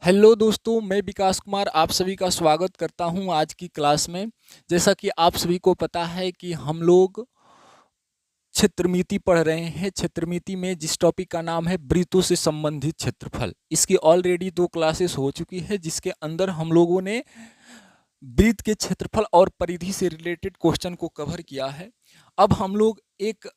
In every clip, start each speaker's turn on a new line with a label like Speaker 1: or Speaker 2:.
Speaker 1: Hello दोस्तों, मैं विकास कुमार आप सभी का स्वागत करता हूं आज की क्लास में। जैसा कि आप सभी को पता है कि हम लोग क्षेत्रमिति पढ़ रहे हैं। क्षेत्रमिति में जिस टॉपिक का नाम है वृत्तों से संबंधित क्षेत्रफल, इसकी ऑलरेडी 2 क्लासेस हो चुकी है, जिसके अंदर हम लोगों ने वृत्त के क्षेत्रफल और परिधि से रिलेटेड क्वेश्चन को कवर किया है। अब हम लोग एक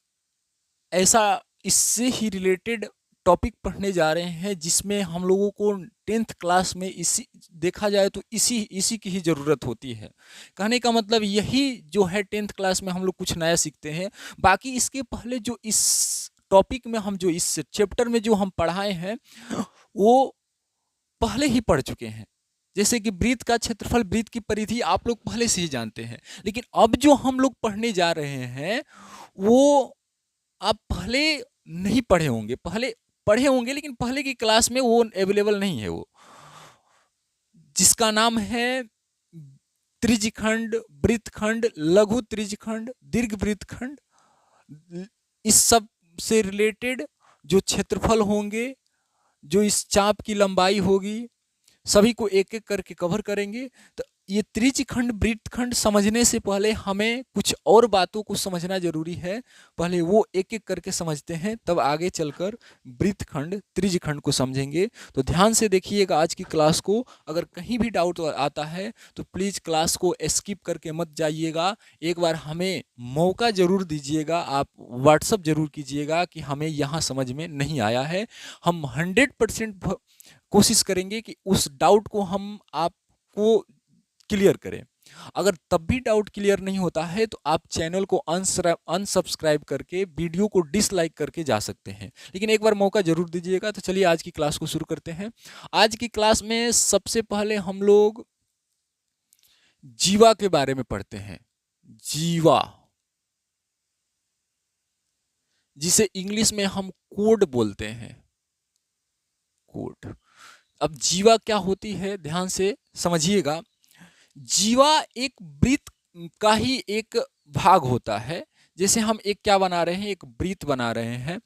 Speaker 1: ऐसा इससे ही रिलेटेड टॉपिक पढ़ने जा रहे हैं जिसमें हम लोगों को 10th क्लास में इसी देखा जाए तो इसी इसी की ही ज़रूरत होती है। कहने का मतलब यही जो है 10th क्लास में हम लोग कुछ नया सीखते हैं। बाकी इसके पहले जो इस टॉपिक में हम जो इस चैप्टर में जो हम पढ़ाए हैं वो पहले ही पढ़ चुके हैं। जैसे कि वृत्त का क्षेत्रफल, वृत्त की परिधि आप लोग पहले से ही जानते हैं। लेकिन अब जो हम लोग पढ़ने जा रहे हैं वो आप पहले नहीं पढ़े होंगे, पहले पढ़े होंगे लेकिन पहले की क्लास में वो अवेलेबल नहीं है। वो जिसका नाम है त्रिज्यखंड, वृत्तखंड, लघु त्रिज्यखंड, दीर्घ वृत्तखंड। इस सब से रिलेटेड जो क्षेत्रफल होंगे, जो इस चाप की लंबाई होगी, सभी को एक एक करके कवर करेंगे। तो ये त्रिज्यखंड वृत्तखंड समझने से पहले हमें कुछ और बातों को समझना जरूरी है। पहले वो एक एक करके समझते हैं, तब आगे चलकर वृत्तखंड त्रिज्यखंड को समझेंगे। तो ध्यान से देखिएगा आज की क्लास को। अगर कहीं भी डाउट आता है तो प्लीज़ क्लास को स्किप करके मत जाइएगा। एक बार हमें मौका ज़रूर दीजिएगा, आप व्हाट्सअप ज़रूर कीजिएगा कि हमें यहाँ समझ में नहीं आया है। हम 100% कोशिश करेंगे कि उस डाउट को हम आपको क्लियर करें। अगर तब भी डाउट क्लियर नहीं होता है तो आप चैनल को अनसब्सक्राइब करके वीडियो को डिसलाइक करके जा सकते हैं, लेकिन एक बार मौका जरूर दीजिएगा। तो चलिए आज की क्लास को शुरू करते हैं। आज की क्लास में सबसे पहले हम लोग जीवा के बारे में पढ़ते हैं। जीवा, जिसे इंग्लिश में हम कोड बोलते हैं, कोड। अब जीवा क्या होती है, ध्यान से समझिएगा। जीवा एक वृत्त का ही एक भाग होता है। जैसे हम एक क्या बना रहे हैं, एक वृत्त बना रहे हैं।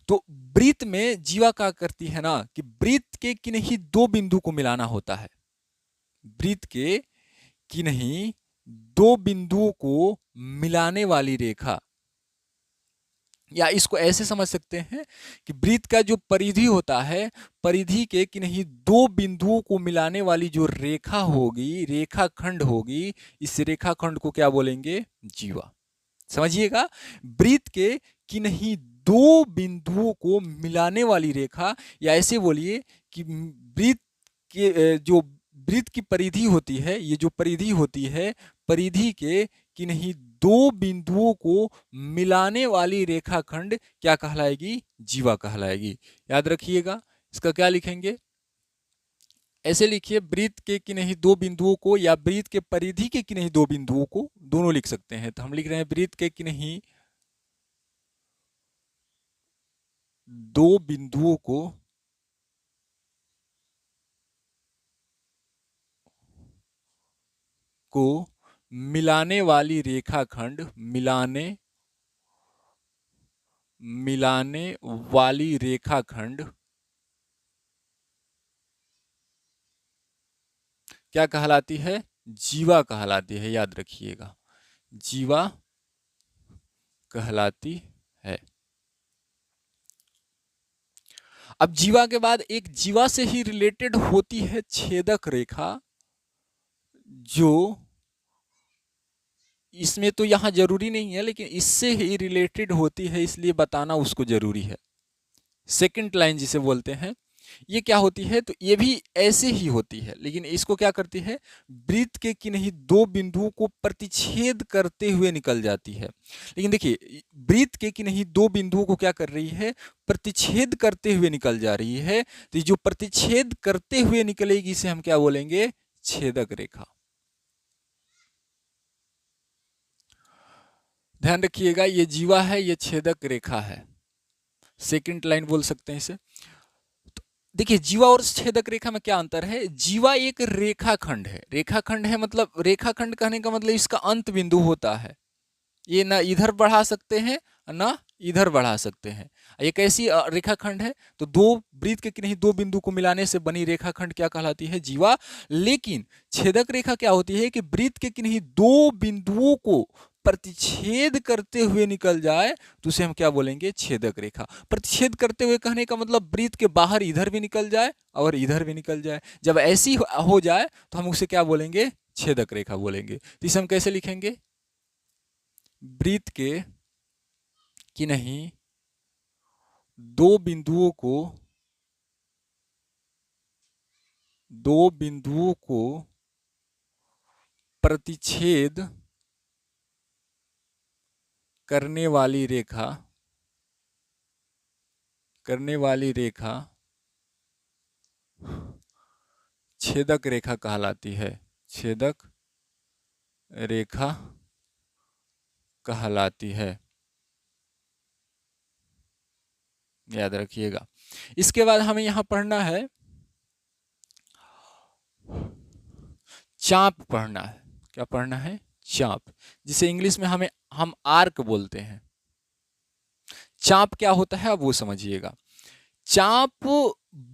Speaker 1: तो वृत्त में जीवा क्या करती है ना कि वृत्त के किन्हीं 2 बिंदु को मिलाना होता है। वृत्त के किन्हीं 2 बिंदुओं को मिलाने वाली रेखा, या इसको ऐसे समझ सकते हैं कि वृत्त का जो परिधि होता है, परिधि के किन्हीं 2 बिंदुओं को मिलाने वाली जो रेखा होगी, रेखाखंड होगी, इस रेखाखंड को क्या बोलेंगे, जीवा। समझिएगा, वृत्त के किन्हीं 2 बिंदुओं को मिलाने वाली रेखा, या ऐसे बोलिए कि वृत्त के जो वृत्त की परिधि होती है, ये जो परिधि होती है, परिधि के किन्हीं 2 बिंदुओं को मिलाने वाली रेखाखंड क्या कहलाएगी, जीवा कहलाएगी। याद रखिएगा, इसका क्या लिखेंगे, ऐसे लिखिए, वृत्त के किन्हीं 2 बिंदुओं को या वृत्त के परिधि के किन्हीं 2 बिंदुओं को, दोनों लिख सकते हैं। तो हम लिख रहे हैं वृत्त के किन्हीं 2 बिंदुओं को मिलाने वाली रेखाखंड, मिलाने वाली रेखाखंड क्या कहलाती है, जीवा कहलाती है। याद रखिएगा, जीवा कहलाती है। अब जीवा के बाद एक जीवा से ही रिलेटेड होती है छेदक रेखा, जो इसमें तो यहां जरूरी नहीं है लेकिन इससे ही रिलेटेड होती है, इसलिए बताना उसको जरूरी है। सेकंड लाइन जिसे बोलते हैं, ये क्या होती है, तो ये भी ऐसे ही होती है, लेकिन इसको क्या करती है, वृत्त के किन्हीं 2 बिंदुओं को प्रतिच्छेद करते हुए निकल जाती है। लेकिन देखिए, वृत्त के किन्हीं 2 बिंदुओं को क्या कर रही है, प्रतिच्छेद करते हुए निकल जा रही है। तो जो प्रतिच्छेद करते हुए निकलेगी इसे हम क्या बोलेंगे, छेदक रेखा। ध्यान रखिएगा, ये जीवा है, ये छेदक रेखा है। सेकंड लाइन बोल सकते हैं इसे। देखिए, जीवा और छेदक रेखा में क्या अंतर है। जीवा एक रेखाखंड है, रेखाखंड है मतलब, रेखाखंड कहने का मतलब इसका अंत बिंदु होता है। ये ना इधर बढ़ा सकते हैं ना इधर बढ़ा सकते हैं। एक ऐसी रेखाखंड है, तो दो वृत्त के किन्हीं दो बिंदु को मिलाने से बनी रेखाखंड क्या कहलाती है? जीवा। लेकिन छेदक रेखा क्या होती है कि वृत्त के किन्हीं दो बिंदुओं को प्रतिच्छेद करते हुए निकल जाए तो उसे हम क्या बोलेंगे? छेदक रेखा। प्रतिच्छेद करते हुए कहने का मतलब वृत्त के बाहर इधर भी निकल जाए और इधर भी निकल जाए। जब ऐसी हो जाए तो हम उसे क्या बोलेंगे? छेदक रेखा बोलेंगे। तो इसे हम कैसे लिखेंगे? वृत्त के कि नहीं दो बिंदुओं को प्रतिच्छेद करने वाली रेखा छेदक रेखा कहलाती है। छेदक रेखा कहलाती है, याद रखिएगा। इसके बाद हमें यहां पढ़ना है चाप पढ़ना है। क्या पढ़ना है? चाप, जिसे इंग्लिश में हम आर्क बोलते हैं। चाप क्या होता है अब वो समझिएगा। चाप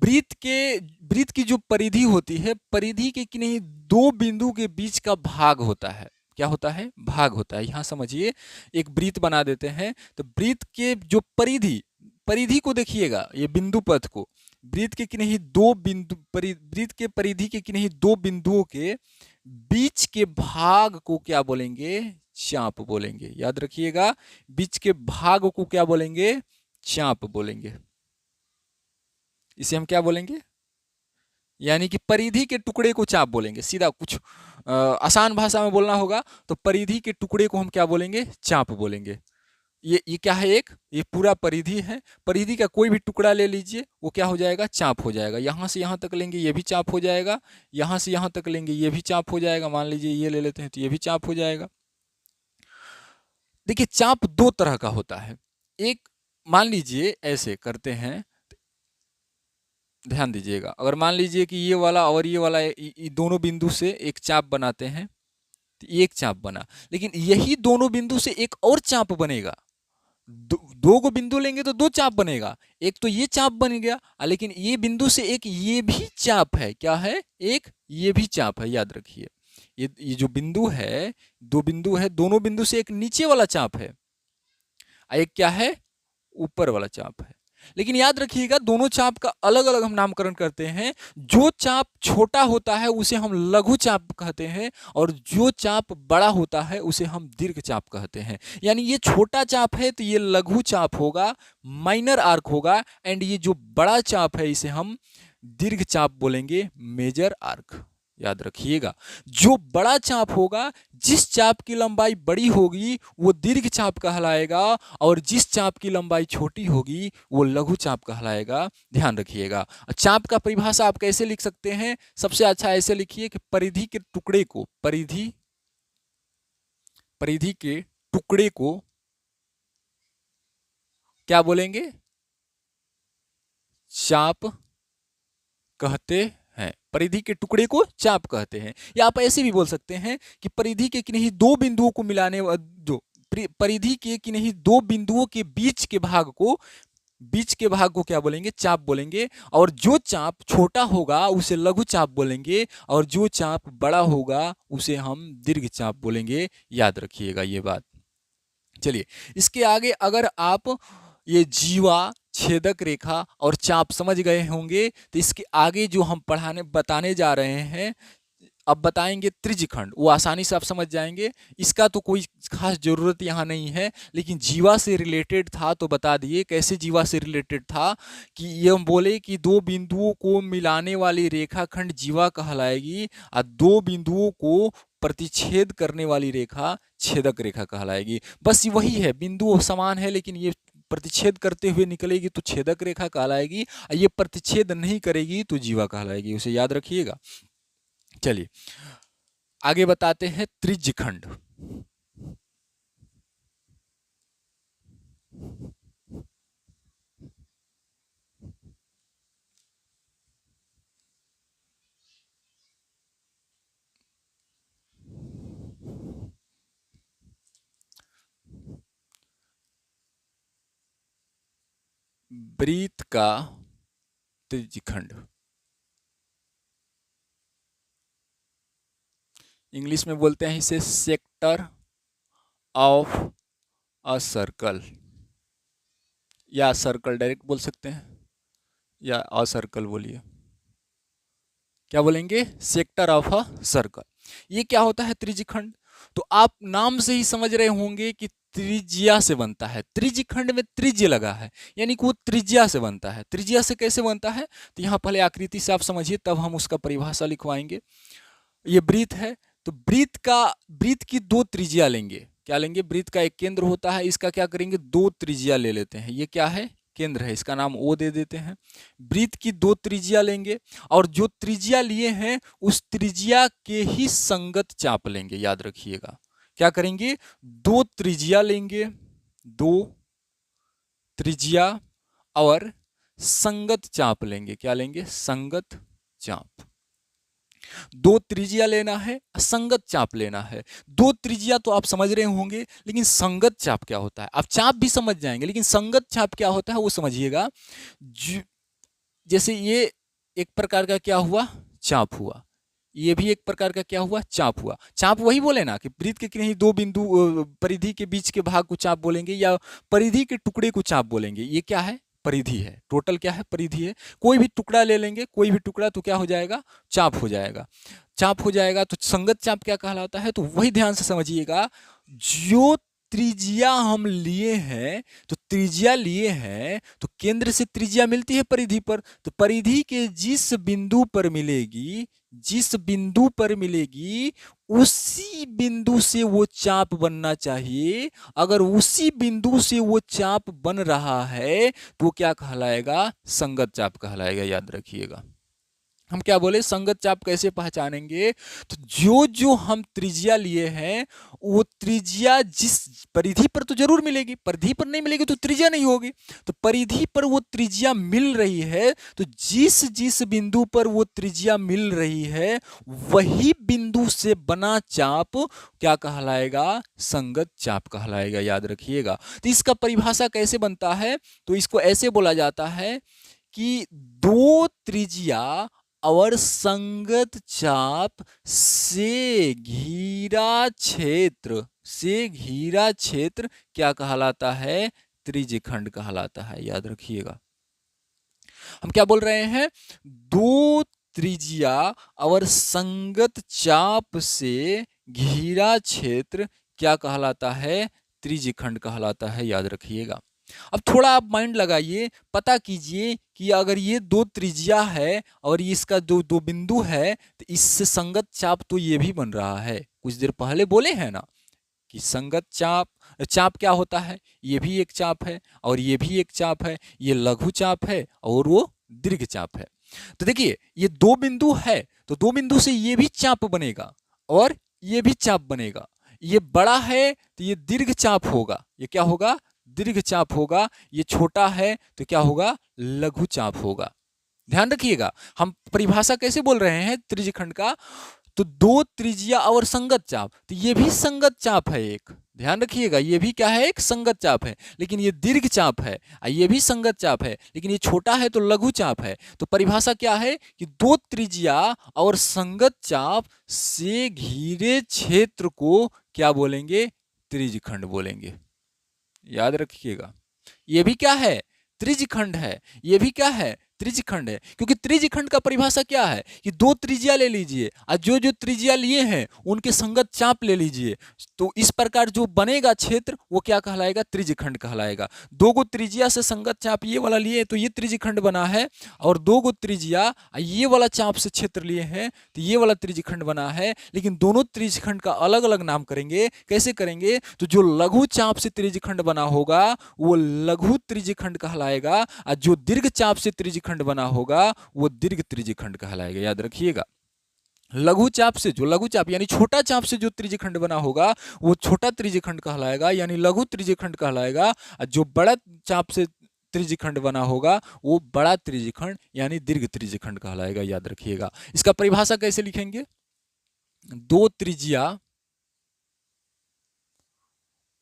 Speaker 1: वृत्त की जो परिधि होती है, परिधि के किन्हीं दो बिंदु के बीच का भाग होता है। क्या होता है? भाग होता है। यहां समझिए, एक वृत्त बना देते हैं, तो वृत्त के जो परिधि को देखिएगा, ये बिंदु पथ को, वृत्त के किन्हीं दो बिंदु वृत्त के परिधि के किन्हीं दो बिंदुओं के बीच के भाग को क्या बोलेंगे? चाप बोलेंगे। याद रखिएगा, बीच के भाग को क्या बोलेंगे? चाप बोलेंगे। इसे हम क्या बोलेंगे? यानी कि परिधि के टुकड़े को चाप बोलेंगे। सीधा कुछ आसान भाषा में बोलना होगा तो परिधि के टुकड़े को हम क्या बोलेंगे? चाप बोलेंगे। ये क्या है? ये पूरा परिधि है। परिधि का कोई भी टुकड़ा ले लीजिए, वो क्या हो जाएगा? चाप हो जाएगा। यहां से यहां तक लेंगे, ये भी चाप हो जाएगा। यहां से यहां तक लेंगे, ये भी चाप हो जाएगा। मान लीजिए ये ले लेते हैं तो ये भी चाप हो जाएगा। देखिए, चाप दो तरह का होता है। एक, मान लीजिए ऐसे करते हैं, ध्यान दीजिएगा। अगर मान लीजिए कि ये वाला और ये वाला ये दोनों बिंदु से एक चाप बनाते हैं, तो एक चाप बना। लेकिन यही दोनों बिंदु से एक और चाप बनेगा। दो को बिंदु लेंगे तो दो चाप बनेगा। एक तो ये चाप बन गया, लेकिन ये बिंदु से एक ये भी चाप है। क्या है? एक ये भी चाप है। याद रखिए, ये जो बिंदु है, दो बिंदु है, दोनों बिंदु से एक नीचे वाला चाप है, एक क्या है? ऊपर वाला चाप है। लेकिन याद रखिएगा, दोनों चाप का अलग अलग हम नामकरण करते हैं। जो चाप छोटा होता है उसे हम लघु चाप कहते हैं, और जो चाप बड़ा होता है उसे हम दीर्घ चाप कहते हैं। यानी ये छोटा चाप है तो ये लघु चाप होगा, माइनर आर्क होगा। एंड ये जो बड़ा चाप है इसे हम दीर्घ चाप बोलेंगे, मेजर आर्क। याद रखिएगा, जो बड़ा चाप होगा, जिस चाप की लंबाई बड़ी होगी वो दीर्घ चाप कहलाएगा, और जिस चाप की लंबाई छोटी होगी वो लघु चाप कहलाएगा। ध्यान रखिएगा। चाप का परिभाषा आप कैसे लिख सकते हैं? सबसे अच्छा ऐसे लिखिए कि परिधि के टुकड़े को परिधि के टुकड़े को क्या बोलेंगे? चाप कहते हैं। परिधि के टुकड़े को चाप कहते हैं। या आप ऐसे भी बोल सकते हैं कि परिधि के किन्हीं दो बिंदुओं को मिलाने जो परिधि के किन्हीं दो बिंदुओं के बीच के भाग को क्या बोलेंगे? चाप बोलेंगे। और जो चाप छोटा होगा उसे लघु चाप बोलेंगे, और जो चाप बड़ा होगा उसे हम दीर्घ चाप बोलेंगे। याद रखिएगा ये बात। चलिए, इसके आगे अगर आप ये जीवा, छेदक रेखा और चाप समझ गए होंगे, तो इसके आगे जो हम बताने जा रहे हैं, अब बताएंगे त्रिज्यखंड। वो आसानी से आप समझ जाएंगे। इसका तो कोई खास जरूरत यहाँ नहीं है, लेकिन जीवा से रिलेटेड था तो बता दिए। कैसे जीवा से रिलेटेड था कि ये हम बोले कि दो बिंदुओं को मिलाने वाली रेखाखंड जीवा कहलाएगी, और दो बिंदुओं को प्रतिच्छेद करने वाली रेखा छेदक रेखा कहलाएगी। बस वही है, बिंदु समान है लेकिन ये प्रतिच्छेद करते हुए निकलेगी तो छेदक रेखा कहलाएगी, और ये प्रतिच्छेद नहीं करेगी तो जीवा कहलाएगी। उसे याद रखिएगा। चलिए आगे बताते हैं त्रिज्यखंड। वृत्त का त्रिज्यखंड। इंग्लिश में बोलते हैं इसे सेक्टर ऑफ अ सर्कल, या सर्कल डायरेक्ट बोल सकते हैं, या अ सर्कल बोलिए। क्या बोलेंगे? Sector of a circle. ये क्या होता है त्रिज्यखंड? तो आप नाम से ही समझ रहे होंगे कि त्रिज्या से बनता है। त्रिज्यखंड में त्रिज्य लगा है, यानी कि वो त्रिज्या से बनता है। त्रिज्या से कैसे बनता है? तो यहाँ पहले आकृति से आप समझिए, तब हम उसका परिभाषा लिखवाएंगे। ये वृत्त है, तो वृत्त की दो त्रिज्या लेंगे। क्या लेंगे? वृत्त का एक केंद्र होता है, इसका क्या करेंगे? दो त्रिज्या ले लेते हैं। ये क्या है? केंद्र है, इसका नाम ओ दे देते हैं। वृत्त की दो त्रिज्या लेंगे, और जो त्रिज्या लिए हैं उस त्रिज्या के ही संगत चाप लेंगे। याद रखिएगा, क्या करेंगे? दो त्रिज्या लेंगे, दो त्रिज्या और संगत चाप लेंगे। क्या लेंगे? संगत चाप। दो त्रिज्या लेना है, संगत चाप लेना है। दो त्रिज्या तो आप समझ रहे होंगे, लेकिन संगत चाप क्या होता है? आप चाप भी समझ जाएंगे, लेकिन संगत चाप क्या होता है वो समझिएगा। जैसे ये एक प्रकार का क्या हुआ? चाप हुआ। ये भी एक प्रकार का क्या हुआ? चाप हुआ। चाप वही बोले ना कि वृत्त के कहीं दो बिंदु परिधि के बीच के भाग को चाप बोलेंगे, या परिधि के टुकड़े को चाप बोलेंगे। ये क्या है? परिधि है। टोटल क्या है? परिधि है। कोई भी टुकड़ा ले लेंगे, कोई भी टुकड़ा, तो क्या हो जाएगा? चाप हो जाएगा। चाप हो जाएगा तो संगत चाप क्या कहलाता है? तो वही ध्यान से समझिएगा। जो त्रिज्या हम लिए हैं, तो त्रिज्या लिए हैं तो केंद्र से त्रिज्या मिलती है परिधि पर, तो परिधि के जिस बिंदु पर मिलेगी, जिस बिंदु पर मिलेगी, उसी बिंदु से वो चाप बनना चाहिए। अगर उसी बिंदु से वो चाप बन रहा है तो वो क्या कहलाएगा? संगत चाप कहलाएगा। याद रखिएगा। हम क्या बोले? संगत चाप कैसे पहचानेंगे? तो जो जो हम त्रिज्या लिए हैं, वो त्रिज्या जिस परिधि पर तो जरूर मिलेगी, परिधि पर नहीं मिलेगी तो त्रिज्या नहीं होगी। तो परिधि पर वो त्रिज्या मिल रही है, तो जिस जिस बिंदु पर वो त्रिज्या मिल रही है, वही बिंदु से बना चाप क्या कहलाएगा? संगत चाप कहलाएगा। याद रखिएगा। तो इसका परिभाषा कैसे बनता है? तो इसको ऐसे बोला जाता है कि दो त्रिज्या और संगत चाप से घिरा क्षेत्र क्या कहलाता है? त्रिज्यखंड कहलाता है। याद रखिएगा। हम क्या बोल रहे हैं? दो त्रिज्या और संगत चाप से घिरा क्षेत्र क्या कहलाता है? त्रिज्यखंड कहलाता है। याद रखिएगा। अब थोड़ा आप माइंड लगाइए, पता कीजिए कि अगर ये दो त्रिज्या है और इसका दो दो बिंदु है, तो इससे संगत चाप तो ये भी बन रहा है। कुछ देर पहले बोले हैं ना कि संगत चाप, चाप क्या होता है? ये भी एक चाप है और ये भी एक चाप है। ये लघु चाप है और वो दीर्घ चाप है। तो देखिए, ये दो बिंदु है, तो दो बिंदु से ये भी चाप बनेगा और ये भी चाप बनेगा। ये बड़ा है तो ये दीर्घ चाप होगा। ये क्या होगा? दीर्घ चाप होगा। ये छोटा है तो क्या होगा? लघु चाप होगा। ध्यान रखिएगा। हम परिभाषा कैसे बोल रहे हैं त्रिज्यखंड का? तो दो त्रिज्या और संगत चाप, तो ये भी संगत चाप है एक। ध्यान रखिएगा, ये भी क्या है? एक संगत चाप है। लेकिन ये दीर्घ चाप है, ये भी संगत चाप है, लेकिन ये छोटा है तो लघु चाप है। तो परिभाषा क्या है कि दो त्रिज्या और संगत चाप से घिरे क्षेत्र को क्या बोलेंगे? त्रिज्यखंड बोलेंगे। याद रखिएगा। ये भी क्या है? त्रिज्यखंड है। ये भी क्या है? त्रिज्यखंड है। क्योंकि त्रिज्यखंड का परिभाषा क्या है कि दो त्रिज्या ले लीजिए और जो जो त्रिज्या लिए हैं उनके संगत चाप ले लीजिए, तो इस प्रकार जो बनेगा क्षेत्र वो क्या कहलाएगा? त्रिज्यखंड कहलाएगा। दो गो त्रिज्या से संगत चाप ये वाला लिए तो ये त्रिज्यखंड बना है, और दो गो त्रिज्या ये वाला चाप से क्षेत्र लिए हैं तो ये वाला त्रिज्यखंड बना है। लेकिन दोनों त्रिज्यखंड का अलग अलग नाम करेंगे। कैसे करेंगे? तो जो लघु चाप से त्रिज्यखंड बना होगा वो लघु त्रिज्यखंड कहलाएगा, और जो दीर्घ चाप से त्रिज्यखंड बना होगा वो दीर्घ त्रिज्यखंड कहलाएगा। याद रखिएगा। लघु चाप से, जो लघु चाप यानी छोटा चाप से जो त्रिज्यखंड बना होगा वो छोटा त्रिज्यखंड कहलाएगा, यानी लघु त्रिज्यखंड कहलाएगा। और जो बड़ा चाप से त्रिज्यखंड बना होगा वो बड़ा त्रिज्यखंड यानी दीर्घ त्रिज्यखंड कहलाएगा। याद रखिएगा। इसका परिभाषा कैसे लिखेंगे? दो त्रिज्या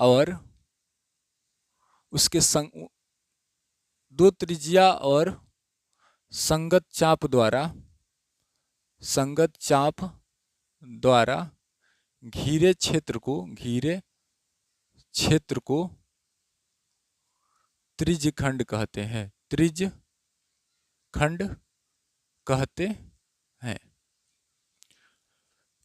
Speaker 1: और उसके संग दो त्रिज्या और संगत चाप द्वारा घिरे क्षेत्र को त्रिज्यखंड कहते हैं। त्रिज्यखंड कहते हैं।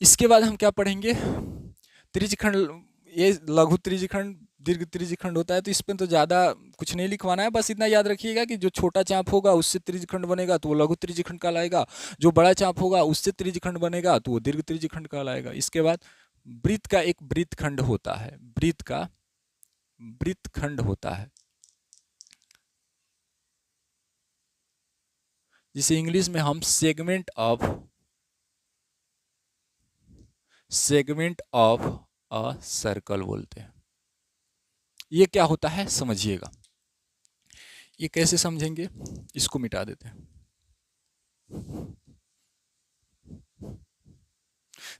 Speaker 1: इसके बाद हम क्या पढ़ेंगे? त्रिज्यखंड, ये लघु त्रिज्यखंड, दीर्घ त्रिज्यखंड होता है, तो इस पर तो ज़्यादा कुछ नहीं लिखवाना है, बस इतना याद रखिएगा कि जो छोटा चाप होगा उससे त्रिज्यखंड बनेगा तो वो लघु त्रिज्यखंड कहलाएगा, जो बड़ा चाप होगा उससे त्रिज्यखंड बनेगा तो वो दीर्घ त्रिज्यखंड कहलाएगा। इसके बाद वृत्त का एक वृत्तखंड होता है, वृत्त का वृत्तखंड होता है, जिसे इंग्लिश में हम सेगमेंट ऑफ अ सर्कल बोलते हैं। ये क्या होता है समझिएगा। ये कैसे समझेंगे, इसको मिटा देते हैं।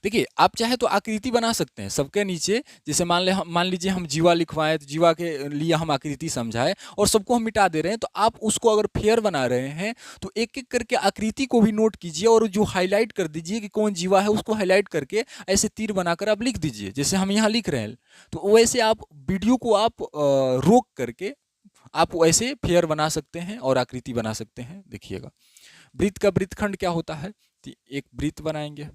Speaker 1: देखिए, आप चाहे तो आकृति बना सकते हैं सबके नीचे, जैसे मान लीजिए हम जीवा लिखवाएं तो जीवा के लिए हम आकृति समझाएं और सबको हम मिटा दे रहे हैं, तो आप उसको अगर फेयर बना रहे हैं तो एक एक करके आकृति को भी नोट कीजिए और जो हाईलाइट कर दीजिए कि कौन जीवा है उसको हाईलाइट करके ऐसे तीर बनाकर आप लिख दीजिए, जैसे हम यहाँ लिख रहे हैं। तो वैसे आप वीडियो को आप रोक करके आप वैसे फेयर बना सकते हैं और आकृति बना सकते हैं। देखिएगा, वृत्त का वृत्तखंड क्या होता है, तो एक वृत्त बनाएंगे।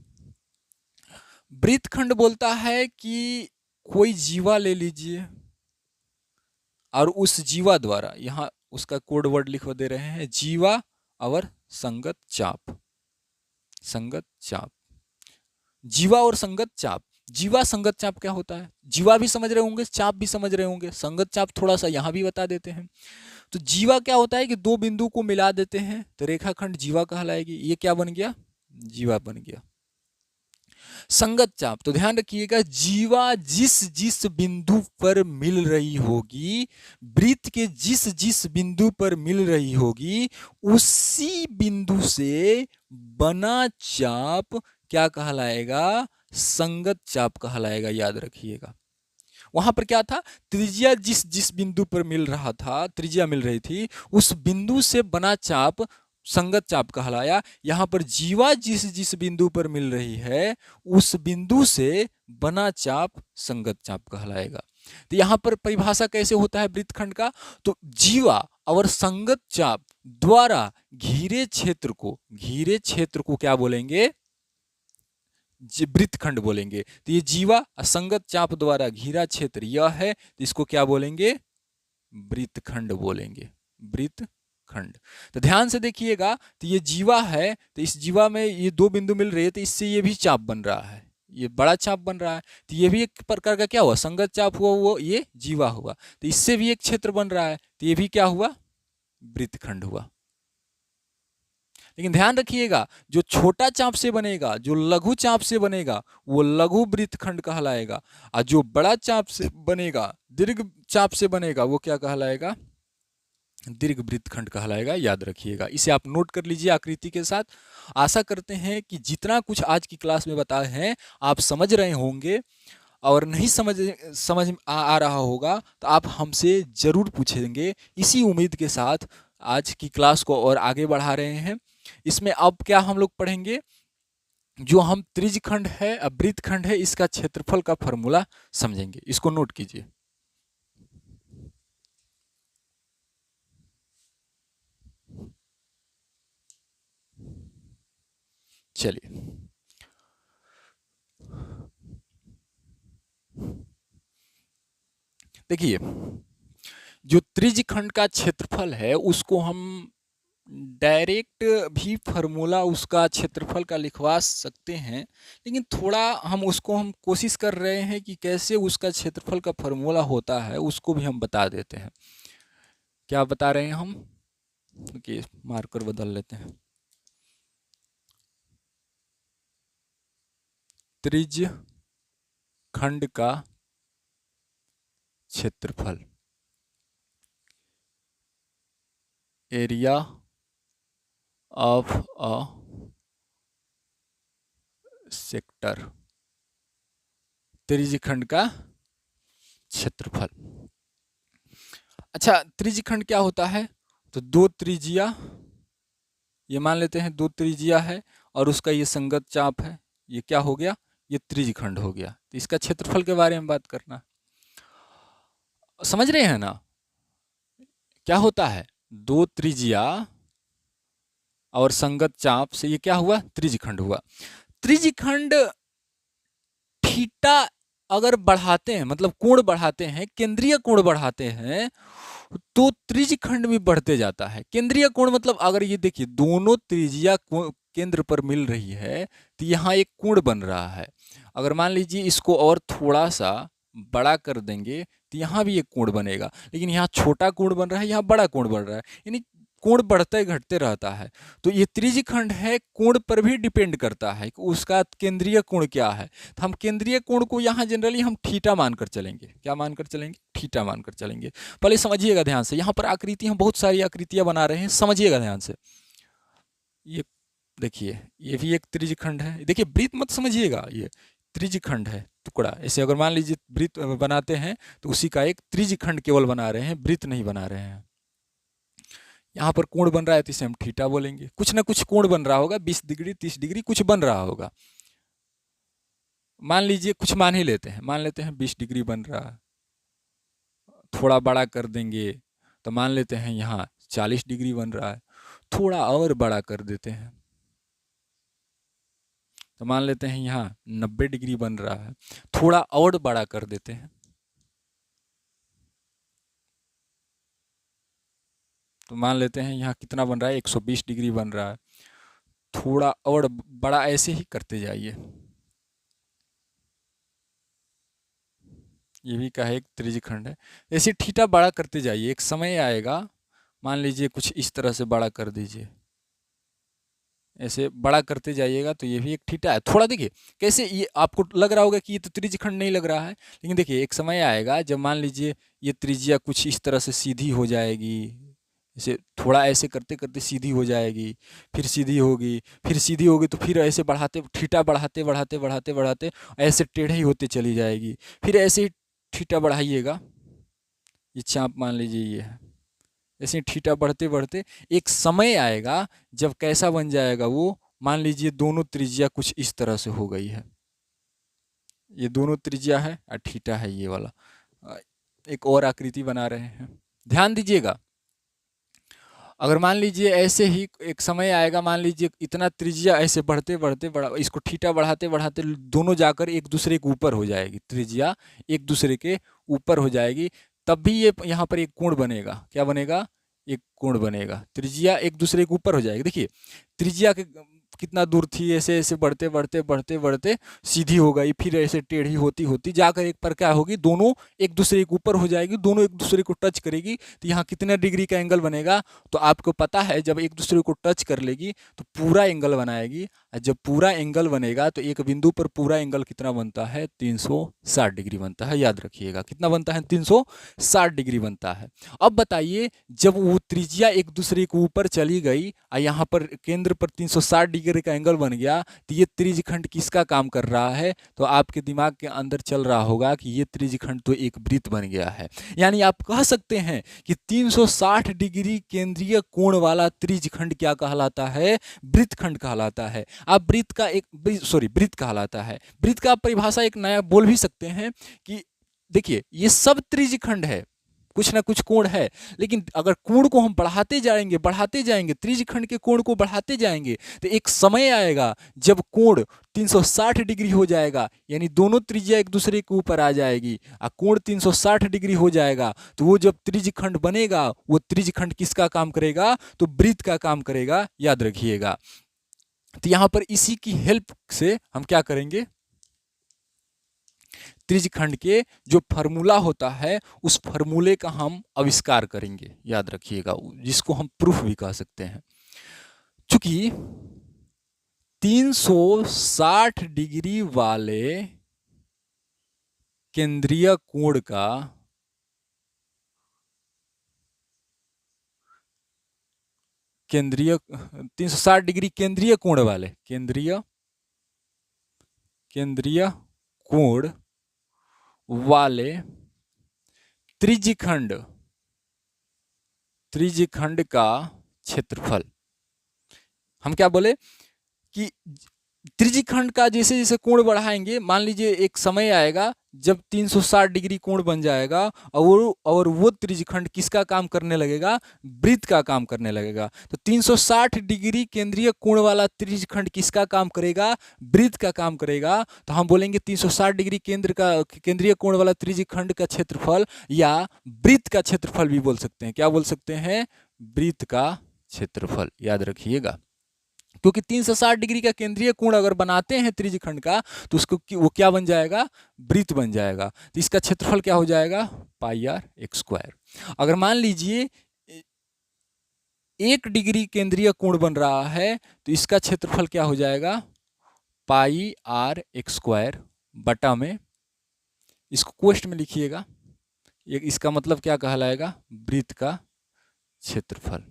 Speaker 1: वृत्तखंड बोलता है कि कोई जीवा ले लीजिए और उस जीवा द्वारा, यहाँ उसका कोड वर्ड लिख दे रहे हैं, जीवा और संगत चाप। जीवा और संगत चाप। जीवा संगत चाप क्या होता है, जीवा भी समझ रहे होंगे, चाप भी समझ रहे होंगे, संगत चाप थोड़ा सा यहाँ भी बता देते हैं। तो जीवा क्या होता है कि दो बिंदु को मिला देते हैं तो रेखाखंड जीवा कहलाएगी। ये क्या बन गया, जीवा बन गया। संगत चाप, तो ध्यान रखिएगा, जीवा जिस जिस बिंदु पर मिल रही होगी, वृत्त के जिस जिस बिंदु पर मिल रही होगी, उसी बिंदु से बना चाप क्या कहलाएगा, संगत चाप कहलाएगा। याद रखिएगा, वहां पर क्या था, त्रिज्या जिस जिस बिंदु पर मिल रहा था, त्रिज्या मिल रही थी, उस बिंदु से बना चाप संगत चाप कहलाया। यहाँ पर जीवा जिस जिस बिंदु पर मिल रही है उस बिंदु से बना चाप संगत चाप कहलाएगा। तो यहाँ पर परिभाषा कैसे होता है वृत्तखंड का, तो जीवा और संगत चाप द्वारा घिरे क्षेत्र को क्या बोलेंगे, वृत्तखंड बोलेंगे। तो ये जीवा असंगत चाप द्वारा घिरा क्षेत्र यह है, तो इसको क्या बोलेंगे, वृत्तखंड बोलेंगे, वृत्तखंड। तो ध्यान से देखिएगा, तो ये जीवा है, तो इस जीवा में ये दो बिंदु मिल रहे हैं, तो इससे ये भी चाप बन रहा है, ये बड़ा चाप बन रहा है, तो ये भी एक प्रकार का क्या हुआ, संगत चाप हुआ, वो ये जीवा हुआ, तो इससे भी एक क्षेत्र बन रहा है, तो ये भी क्या हुआ, वृत्तखंड हुआ। लेकिन ध्यान रखिएगा, जो छोटा चाप से बनेगा, जो लघु चाप से बनेगा, वो लघु वृत्तखंड कहलाएगा, और जो बड़ा चाप से बनेगा, दीर्घ चाप से बनेगा, वो क्या कहलाएगा, दीर्घ वृत्तखंड कहलाएगा। याद रखिएगा, इसे आप नोट कर लीजिए आकृति के साथ। आशा करते हैं कि जितना कुछ आज की क्लास में बताए हैं आप समझ रहे होंगे, और नहीं समझ आ रहा होगा तो आप हमसे जरूर पूछेंगे। इसी उम्मीद के साथ आज की क्लास को और आगे बढ़ा रहे हैं। इसमें अब क्या हम लोग पढ़ेंगे, जो हम त्रिज्यखंड है, वृत्तखंड है, इसका क्षेत्रफल का फॉर्मूला समझेंगे। इसको नोट कीजिए। चलिए, देखिए, जो त्रिज्यखंड का क्षेत्रफल है उसको हम डायरेक्ट भी फार्मूला उसका क्षेत्रफल का लिखवा सकते हैं, लेकिन थोड़ा हम कोशिश कर रहे हैं कि कैसे उसका क्षेत्रफल का फार्मूला होता है उसको भी हम बता देते हैं। क्या बता रहे हैं हम, कि मार्कर बदल लेते हैं। त्रिज्यखंड का क्षेत्रफल, एरिया ऑफ अ सेक्टर, त्रिज्यखंड का क्षेत्रफल। अच्छा, त्रिज्यखंड क्या होता है, तो दो त्रिज्या, ये मान लेते हैं दो त्रिज्या है और उसका ये संगत चाप है, ये क्या हो गया, ये त्रिज्यखंड हो गया। तो इसका क्षेत्रफल के बारे में बात करना, समझ रहे हैं ना? क्या होता है, दो त्रिज्या और संगत चाप से ये क्या हुआ, त्रिज्यखंड हुआ। त्रिज्यखंड थीटा अगर बढ़ाते हैं, मतलब कोण बढ़ाते हैं, केंद्रीय कोण बढ़ाते हैं, तो त्रिज्यखंड भी बढ़ते जाता है। केंद्रीय कोण मतलब अगर ये देखिए दोनों त्रिज्या केंद्र पर मिल रही है तो यहाँ एक कोण बन रहा है। अगर मान लीजिए इसको और थोड़ा सा बड़ा कर देंगे तो यहाँ भी एक कोण बनेगा, लेकिन यहाँ छोटा कोण बन रहा है, यहाँ बड़ा कोण बन रहा है, यानी कोण बढ़ते घटते रहता है। तो ये त्रिज्यखंड है, कोण पर भी डिपेंड करता है कि उसका केंद्रीय कोण क्या है। तो हम केंद्रीय कोण को यहाँ जनरली हम थीटा मानकर चलेंगे। क्या मानकर चलेंगे, थीटा मानकर चलेंगे। पहले समझिएगा ध्यान से, यहाँ पर आकृति हम बहुत सारी आकृतियां बना रहे हैं, समझिएगा ध्यान से। ये देखिए ये भी एक त्रिज्यखंड है, देखिए वृत्त मत समझिएगा, ये त्रिज्यखंड है टुकड़ा। ऐसे अगर मान लीजिए वृत्त बनाते हैं तो उसी का एक त्रिज्यखंड केवल बना रहे हैं, वृत्त नहीं बना रहे हैं। यहाँ पर कोण बन रहा है तो इसे हम थीटा बोलेंगे। कुछ ना कुछ कोण बन रहा होगा, 20 डिग्री 30 डिग्री कुछ बन रहा होगा। मान लीजिए कुछ मान ही लेते हैं, मान लेते हैं 20 डिग्री बन रहा है, थोड़ा बड़ा कर देंगे तो मान लेते हैं यहाँ 40 डिग्री बन रहा है, थोड़ा और बड़ा कर देते हैं तो मान लेते हैं यहाँ 90 डिग्री बन रहा है, थोड़ा और बड़ा कर देते हैं तो मान लेते हैं यहाँ कितना बन रहा है, 120 डिग्री बन रहा है, थोड़ा और बड़ा, ऐसे ही करते जाइए। ये भी का है एक त्रिज्यखंड है। ऐसे थीटा बड़ा करते जाइए, एक समय आएगा, मान लीजिए कुछ इस तरह से बड़ा कर दीजिए, ऐसे बड़ा करते जाइएगा तो ये भी एक थीटा है। थोड़ा देखिए कैसे, ये आपको लग रहा होगा कि ये तो त्रिज्यखंड नहीं लग रहा है, लेकिन देखिए एक समय आएगा जब मान लीजिए ये त्रिज्या कुछ इस तरह से सीधी हो जाएगी, इसे थोड़ा ऐसे करते करते सीधी हो जाएगी, फिर सीधी होगी, फिर सीधी होगी तो फिर ऐसे बढ़ाते थीटा बढ़ाते बढ़ाते बढ़ाते बढ़ाते ऐसे टेढ़े ही होते चली जाएगी, फिर ऐसे ही थीटा बढ़ाइएगा, ये चाप मान लीजिए ये है, ऐसे थीटा बढ़ते बढ़ते एक समय आएगा जब कैसा बन जाएगा वो, मान लीजिए दोनों त्रिज्या कुछ इस तरह से हो गई है, ये दोनों त्रिज्या है और थीटा है ये वाला। एक और आकृति बना रहे हैं, ध्यान दीजिएगा। अगर मान लीजिए ऐसे ही एक समय आएगा, मान लीजिए इतना त्रिज्या ऐसे बढ़ते बढ़ते बढ़ा, इसको थीटा बढ़ाते बढ़ाते दोनों जाकर एक दूसरे के ऊपर हो जाएगी, त्रिज्या एक दूसरे के ऊपर हो जाएगी, तब भी ये यहाँ पर एक कोण बनेगा। क्या बनेगा, एक कोण बनेगा, त्रिज्या एक दूसरे के ऊपर हो जाएगी। देखिए त्रिज्या के कितना दूर थी, ऐसे ऐसे बढ़ते बढ़ते बढ़ते बढ़ते सीधी हो गई, फिर ऐसे टेढ़ी होती होती जाकर एक पर क्या होगी, दोनों एक दूसरे के ऊपर हो जाएगी, दोनों एक दूसरे को टच करेगी, तो यहाँ कितने डिग्री का एंगल बनेगा, तो आपको पता है जब एक दूसरे को टच कर लेगी तो पूरा एंगल बनाएगी, और जब पूरा एंगल बनेगा तो एक बिंदु पर पूरा एंगल कितना बनता है, 360 डिग्री बनता है। याद रखिएगा कितना बनता है, 360 डिग्री बनता है। अब बताइए जब वो त्रिज्या एक दूसरे के ऊपर चली गई और यहाँ पर केंद्र पर 360 डिग्री का एंगल बन गया, तो ये त्रिज्यखंड किसका काम कर रहा है, तो आपके दिमाग के अंदर चल रहा होगा कि ये त्रिज्यखंड तो एक वृत्त बन गया है। यानी आप कह सकते हैं कि 360 डिग्री केंद्रीय कोण वाला त्रिज्यखंड क्या कहलाता है, वृत्तखंड कहलाता है। आप वृत्त का एक वृत्त कहलाता है। वृत्त का परिभाषा एक नया बोल भी सकते हैं कि देखिए ये सब त्रिज्यखंड है, कुछ ना कुछ कोण है, लेकिन अगर कोण को हम बढ़ाते जाएंगे त्रिज्यखंड के कोण को बढ़ाते जाएंगे तो एक समय आएगा जब कोण 360 डिग्री हो जाएगा, यानी दोनों त्रिज्या एक दूसरे के ऊपर आ जाएगी और कोण 360 डिग्री हो जाएगा, तो वो जब त्रिज्यखंड बनेगा वो त्रिज्यखंड किसका काम करेगा, तो वृत्त का काम करेगा। याद रखिएगा। तो यहां पर इसी की हेल्प से हम क्या करेंगे, त्रिज्यखंड के जो फार्मूला होता है उस फार्मूले का हम आविष्कार करेंगे। याद रखिएगा, जिसको हम प्रूफ भी कह सकते हैं। चूंकि 360 डिग्री वाले केंद्रीय कोण का केंद्रीय 360 डिग्री केंद्रीय कोण वाले केंद्रीय कोण वाले त्रिज्यखंड त्रिज्यखंड का क्षेत्रफल। हम क्या बोले कि त्रिज्यखंड का जैसे जैसे कोण बढ़ाएंगे, मान लीजिए एक समय आएगा जब 360 डिग्री कोण बन जाएगा और वो त्रिज्यखंड किसका काम करने लगेगा, वृत्त का काम करने लगेगा। तो 360 डिग्री केंद्रीय कोण वाला त्रिज्यखंड किसका काम करेगा, वृत्त का काम करेगा। तो हम बोलेंगे 360 डिग्री केंद्रीय कोण वाला त्रिज्यखंड का क्षेत्रफल या वृत्त का क्षेत्रफल भी बोल सकते हैं। क्या बोल सकते हैं, वृत्त का क्षेत्रफल, याद रखिएगा। क्योंकि 360 डिग्री का केंद्रीय कोण अगर बनाते हैं त्रिज्यखंड का तो उसको वो क्या बन जाएगा, वृत्त बन जाएगा। तो इसका क्षेत्रफल क्या हो जाएगा, पाई आर एक्स स्क्वायर। अगर मान लीजिए 1 डिग्री केंद्रीय कोण बन रहा है तो इसका क्षेत्रफल क्या हो जाएगा, पाई आर एक्स स्क्वायर बटा में, इसको क्वेश्चन में लिखिएगा, इसका मतलब क्या कहलाएगा, वृत्त का क्षेत्रफल।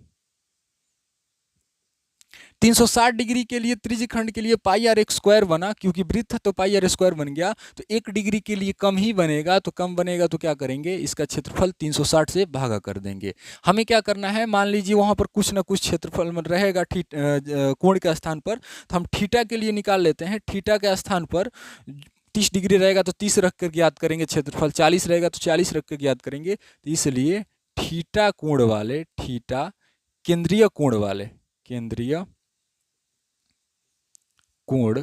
Speaker 1: 360 डिग्री के लिए त्रिज्यखंड के लिए पाई आर एक्स स्क्वायर बना, क्योंकि वृत्त तो पाई आर स्क्वायर बन गया। तो 1 डिग्री के लिए कम ही बनेगा, तो कम बनेगा तो क्या करेंगे, इसका क्षेत्रफल 360 से भागा कर देंगे। हमें क्या करना है, मान लीजिए वहां पर कुछ ना कुछ क्षेत्रफल में रहेगा कोण के स्थान पर, तो हम थीटा के लिए निकाल लेते हैं। थीटा के स्थान पर 30 डिग्री रहेगा तो 30 रख कर ज्ञात करेंगे क्षेत्रफल, 40 रहेगा तो 40 रख कर ज्ञात करेंगे। तो इसलिए थीटा कोण वाले, थीटा केंद्रीय कोण वाले, केंद्रीय कोण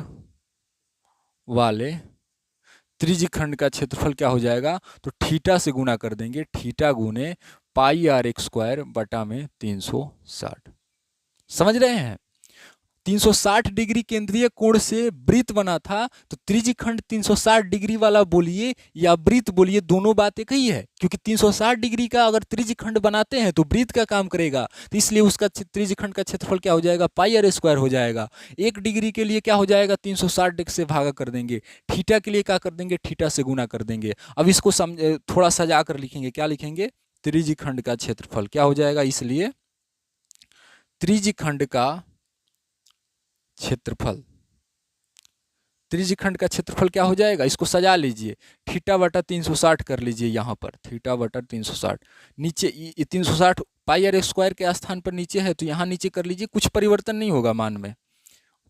Speaker 1: वाले त्रिज्यखंड का क्षेत्रफल क्या हो जाएगा, तो थीटा से गुना कर देंगे, थीटा गुने पाई आर एक्स स्क्वायर बटा में 360। समझ रहे हैं, 360 डिग्री केंद्रीय कोण से वृत्त बना था, तो त्रिज्यखंड 360 डिग्री वाला बोलिए या वृत्त बोलिए, दोनों बात एक ही है। क्योंकि 360 डिग्री का अगर त्रिज्यखंड बनाते हैं तो वृत्त का काम करेगा, तो इसलिए उसका त्रिज्यखंड का क्षेत्रफल क्या हो जाएगा, पाई आर स्क्वायर हो जाएगा। 1 डिग्री के लिए क्या हो जाएगा, 360 डिग्री से भागा कर देंगे। थीटा के लिए क्या कर देंगे, थीटा से गुना कर देंगे। अब इसको थोड़ा सजा कर लिखेंगे, क्या लिखेंगे, त्रिज्यखंड का क्षेत्रफल क्या हो जाएगा, इसलिए त्रिज्यखंड का क्षेत्रफल, त्रिज्यखंड का क्षेत्रफल क्या हो जाएगा, इसको सजा लीजिए, थीटा बटा 360 कर लीजिए, यहाँ पर थीटा बटा 360, नीचे 360 पाई आर स्क्वायर के स्थान पर नीचे है तो यहाँ नीचे कर लीजिए, कुछ परिवर्तन नहीं होगा मान में,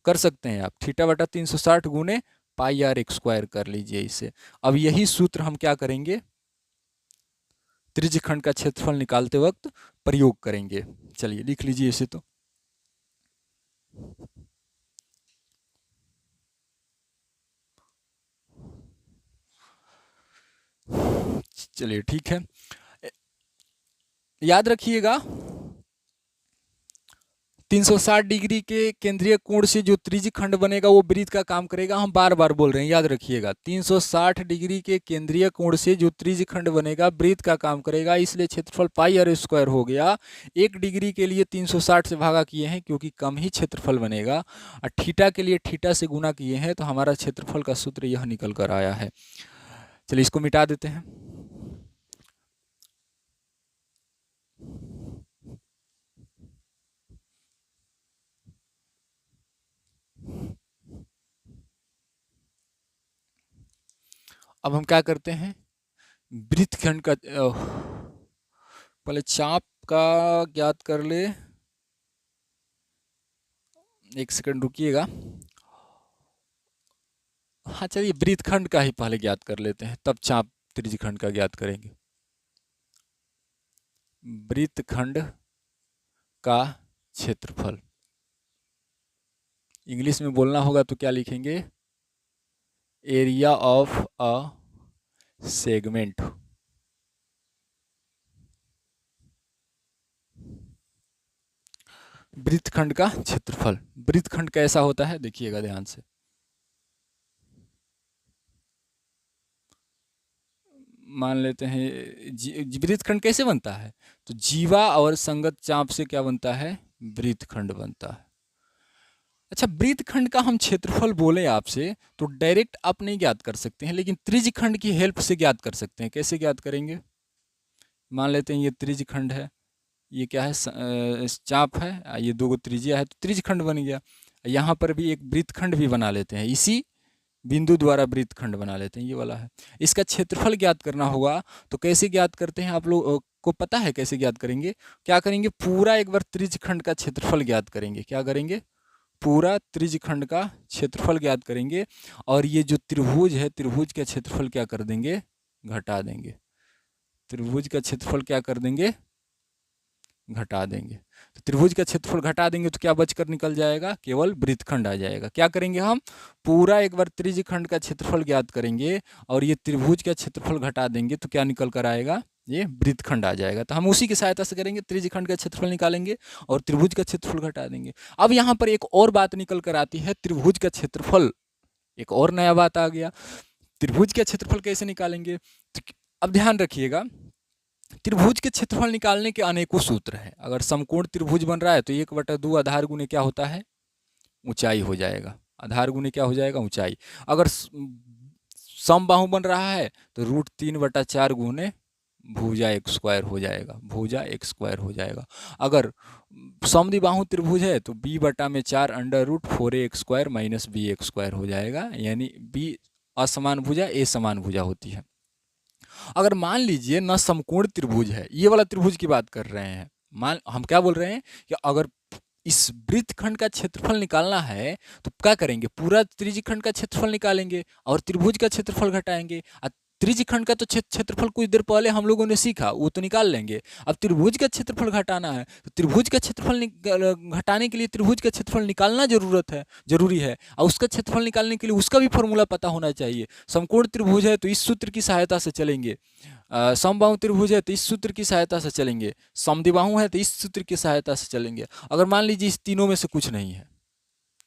Speaker 1: कर सकते हैं आप। थीटा बटा 360 गुने पाई आर स्क्वायर कर लीजिए इसे। अब यही सूत्र हम क्या करेंगे, त्रिज्यखंड का क्षेत्रफल निकालते वक्त प्रयोग करेंगे। चलिए लिख लीजिए इसे। तो चलिए ठीक है, याद रखिएगा 360 डिग्री के केंद्रीय कोण से जो त्रिज्यखंड बनेगा वो वृत्त का काम करेगा। हम बार बार बोल रहे हैं, याद रखिएगा 360 डिग्री के केंद्रीय कोण से जो त्रिज्यखंड बनेगा वृत्त का काम करेगा, इसलिए क्षेत्रफल पाई आर स्क्वायर हो गया। 1 डिग्री के लिए 360 से भागा किए हैं क्योंकि कम ही क्षेत्रफल बनेगा, और थीटा के लिए थीटा से गुना किए हैं तो हमारा क्षेत्रफल का सूत्र यह निकल कर आया है। चलिए इसको मिटा देते हैं। अब हम क्या करते हैं, वृत्तखंड का पहले चाप का ज्ञात कर ले, एक सेकंड रुकिएगा। हाँ चलिए वृत्तखंड का ही पहले ज्ञात कर लेते हैं, तब चाप त्रिज्यखंड का ज्ञात करेंगे। वृत्तखंड का क्षेत्रफल इंग्लिश में बोलना होगा तो क्या लिखेंगे, एरिया ऑफ अ सेगमेंट। वृत्तखंड का क्षेत्रफल, वृत्तखंड कैसा होता है देखिएगा ध्यान से। मान लेते हैं वृत्तखंड कैसे बनता है, तो जीवा और संगत चाप से क्या बनता है, वृत्तखंड बनता है। अच्छा, वृत्तखंड का हम क्षेत्रफल बोले आपसे तो डायरेक्ट आप नहीं ज्ञात कर सकते हैं, लेकिन त्रिज्यखंड की हेल्प से ज्ञात कर सकते हैं। कैसे ज्ञात करेंगे, मान लेते हैं ये त्रिज्यखंड है, ये क्या है, चाप है, ये 2 त्रिज्या है तो त्रिज्यखंड बन गया। यहाँ पर भी एक वृत्तखंड भी बना लेते हैं इसी बिंदु द्वारा वृत्तखंड बना लेते हैं, ये वाला है। इसका क्षेत्रफल ज्ञात करना होगा, तो कैसे ज्ञात करते हैं आप लोग को पता है कैसे ज्ञात करेंगे? क्या करेंगे, पूरा एक बार त्रिज्यखंड का क्षेत्रफल ज्ञात करेंगे। क्या करेंगे? पूरा त्रिज्यखंड का क्षेत्रफल ज्ञात करेंगे, और ये जो त्रिभुज है, त्रिभुज का क्षेत्रफल क्या कर देंगे, घटा देंगे। त्रिभुज का क्षेत्रफल क्या कर देंगे, घटा देंगे। तो त्रिभुज का क्षेत्रफल घटा देंगे तो क्या बचकर निकल जाएगा, केवल वृत्तखंड आ जाएगा। क्या करेंगे हम, पूरा एक बार त्रिज्यखंड का क्षेत्रफल ज्ञात करेंगे और ये त्रिभुज का क्षेत्रफल घटा देंगे तो क्या निकल कर आएगा, ये वृत्तखंड आ जाएगा। तो हम उसी की सहायता से करेंगे, त्रिज्यखंड का क्षेत्रफल निकालेंगे और त्रिभुज का क्षेत्रफल घटा देंगे। अब यहाँ पर एक और बात निकल कर आती है, त्रिभुज का क्षेत्रफल, एक और नया बात आ गया। त्रिभुज का क्षेत्रफल कैसे निकालेंगे? तो अब ध्यान रखिएगा, त्रिभुज के क्षेत्रफल निकालने के अनेकों सूत्र हैं। अगर समकोण त्रिभुज बन रहा है तो 1/2 आधार गुने क्या होता है, ऊंचाई हो जाएगा। आधार गुने क्या हो जाएगा, ऊंचाई। अगर समबाहु बन रहा है तो √3/4 गुने भुजा एक स्क्वायर हो जाएगा, भुजा एक स्क्वायर हो जाएगा। अगर समद्विबाहु त्रिभुज है तो b/4 √4a² माइनस b² हो जाएगा, यानी b असमान भुजा, a समान भुजा होती है। अगर मान लीजिए न समकोण त्रिभुज है, ये वाला त्रिभुज की बात कर रहे हैं, मान हम क्या बोल रहे हैं कि अगर इस वृत्तखंड का क्षेत्रफल निकालना है तो क्या करेंगे, पूरा त्रिज्यखंड का क्षेत्रफल निकालेंगे और त्रिभुज का क्षेत्रफल घटाएंगे। त्रिज्यखंड का तो क्षेत्रफल कुछ देर पहले हम लोगों ने सीखा, वो तो निकाल लेंगे। अब त्रिभुज का क्षेत्रफल घटाना है तो त्रिभुज का क्षेत्रफल घटाने के लिए त्रिभुज का क्षेत्रफल निकालना जरूरी है, और उसका क्षेत्रफल निकालने के लिए उसका भी फॉर्मूला पता होना चाहिए। समकोण त्रिभुज है तो इस सूत्र की सहायता से चलेंगे, समबाहु त्रिभुज है तो इस सूत्र की सहायता से चलेंगे, समद्विबाहु है तो इस सूत्र की सहायता से चलेंगे। अगर मान लीजिए इस तीनों में से कुछ नहीं है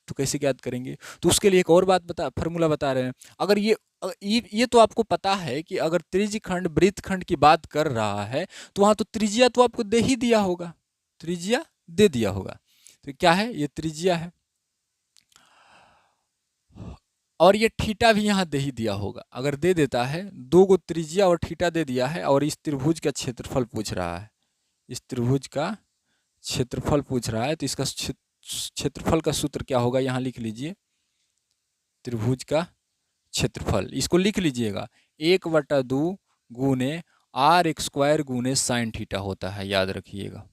Speaker 1: तो कैसे ज्ञात करेंगे? तो उसके लिए एक और बात फॉर्मूला बता रहे हैं। अगर ये तो आपको पता है कि अगर त्रिज्यखंड वृत्तखंड की बात कर रहा है तो वहां तो त्रिज्या तो आपको दे ही दिया होगा, त्रिज्या दे दिया होगा। तो क्या है, ये त्रिज्या है, और ये थीटा भी यहाँ दे ही दिया होगा। अगर दे देता है, 2 गो त्रिज्या और थीटा दे दिया है, और इस त्रिभुज का क्षेत्रफल पूछ रहा है, इस त्रिभुज का क्षेत्रफल पूछ रहा है, तो इसका क्षेत्रफल का सूत्र क्या होगा, यहाँ लिख लीजिए, त्रिभुज का क्षेत्रफल, इसको लिख लीजिएगा 1/2 गुने r² गुने साइन थीटा होता है, याद रखिएगा।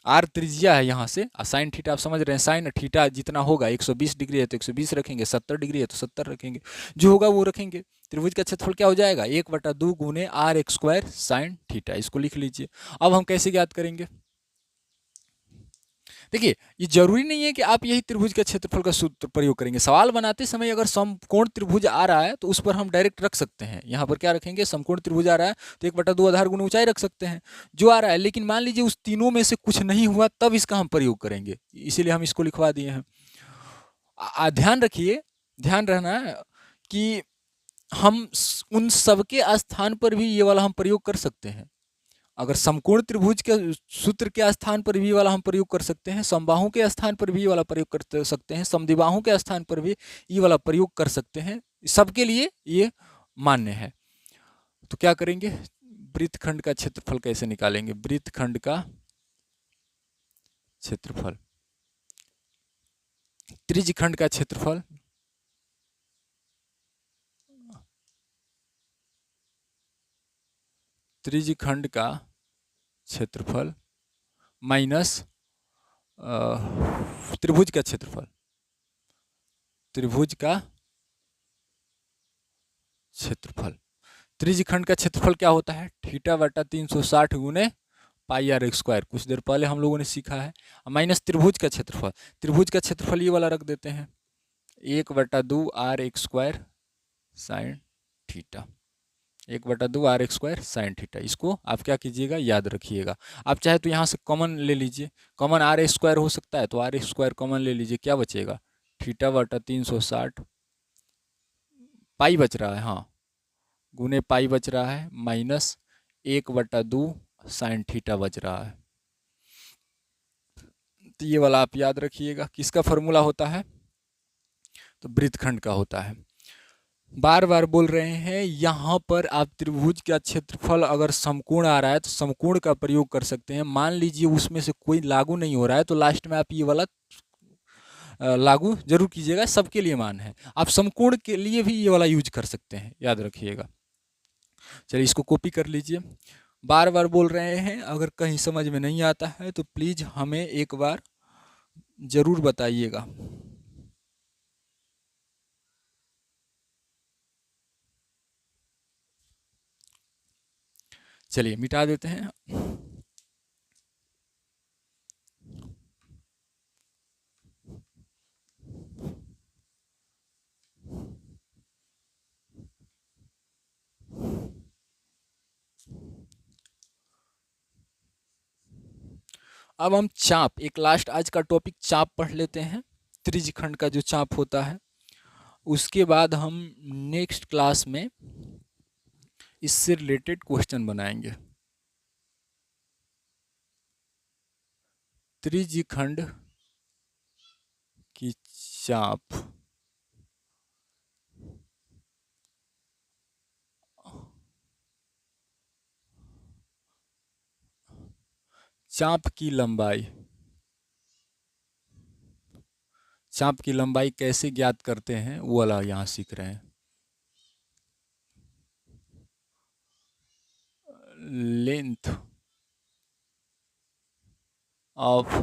Speaker 1: आर त्रिज्या है यहाँ से, साइन थीटा आप समझ रहे हैं, साइन थीटा जितना होगा, 120 डिग्री है तो 120 रखेंगे, 70 डिग्री है तो 70 रखेंगे, जो होगा वो रखेंगे। त्रिभुज का क्षेत्रफल क्या हो जाएगा, 1/2 गुने r² साइन थीटा, इसको लिख लीजिए। अब हम कैसे ज्ञात करेंगे, देखिए ये जरूरी नहीं है कि आप यही त्रिभुज के क्षेत्रफल का सूत्र प्रयोग करेंगे। सवाल बनाते समय अगर समकोण त्रिभुज आ रहा है तो उस पर हम डायरेक्ट रख सकते हैं। यहाँ पर क्या रखेंगे, समकोण त्रिभुज आ रहा है तो 1/2 आधार गुना ऊंचाई रख सकते हैं, जो आ रहा है। लेकिन मान लीजिए उस तीनों में से कुछ नहीं हुआ, तब इसका हम प्रयोग करेंगे, इसीलिए हम इसको लिखवा दिए हैं। ध्यान रखिए, ध्यान रहना कि हम उन सबके स्थान पर भी ये वाला हम प्रयोग कर सकते हैं। अगर समकोण त्रिभुज के सूत्र के स्थान पर भी वाला हम प्रयोग कर सकते हैं, समबाहु के स्थान पर भी वाला प्रयोग कर सकते हैं, समद्विबाहु के स्थान पर भी ये वाला प्रयोग कर सकते हैं, सबके लिए ये मान्य है। तो क्या करेंगे, वृत्तखंड का क्षेत्रफल कैसे निकालेंगे, वृत्तखंड का क्षेत्रफल, त्रिज्यखंड का क्षेत्रफल, त्रिज्यखंड का क्षेत्रफल माइनस त्रिभुज का क्षेत्रफल, त्रिभुज का क्षेत्रफल। त्रिज्यखंड का क्षेत्रफल क्या होता है, θ/360 गुने πr², कुछ देर पहले हम लोगों ने सीखा है, माइनस त्रिभुज का क्षेत्रफल। त्रिभुज का क्षेत्रफल ये वाला रख देते हैं, 1/2 r² sine theta, 1/2 r² sine theta. इसको आप क्या कीजिएगा, याद रखिएगा। आप चाहे तो यहाँ से कॉमन ले लीजिए, कॉमन r² हो सकता है, तो r² कॉमन ले लीजिए, क्या बचेगा, θ/360 पाई बच रहा है, हाँ, गुने पाई बच रहा है, माइनस 1/2 साइन थीटा बच रहा है। तो ये वाला आप याद रखिएगा। किसका फॉर्मूला होता है, तो वृत्तखंड का होता है। बार बार बोल रहे हैं, यहाँ पर आप त्रिभुज का क्षेत्रफल अगर समकोण आ रहा है तो समकोण का प्रयोग कर सकते हैं। मान लीजिए उसमें से कोई लागू नहीं हो रहा है तो लास्ट में आप ये वाला लागू जरूर कीजिएगा, सबके लिए मान है। आप समकोण के लिए भी ये वाला यूज कर सकते हैं, याद रखिएगा। चलिए इसको कॉपी कर लीजिए। बार बार बोल रहे हैं, अगर कहीं समझ में नहीं आता है तो प्लीज हमें एक बार जरूर बताइएगा। चलिए मिटा देते हैं। अब हम चाप, एक लास्ट आज का टॉपिक चाप पढ़ लेते हैं, त्रिज्यखंड का जो चाप होता है। उसके बाद हम नेक्स्ट क्लास में इससे रिलेटेड क्वेश्चन बनाएंगे। त्रिज्यखंड की चाप, चाप की लंबाई, चाप की लंबाई कैसे ज्ञात करते हैं वो वाला यहाँ सीख रहे हैं। Length of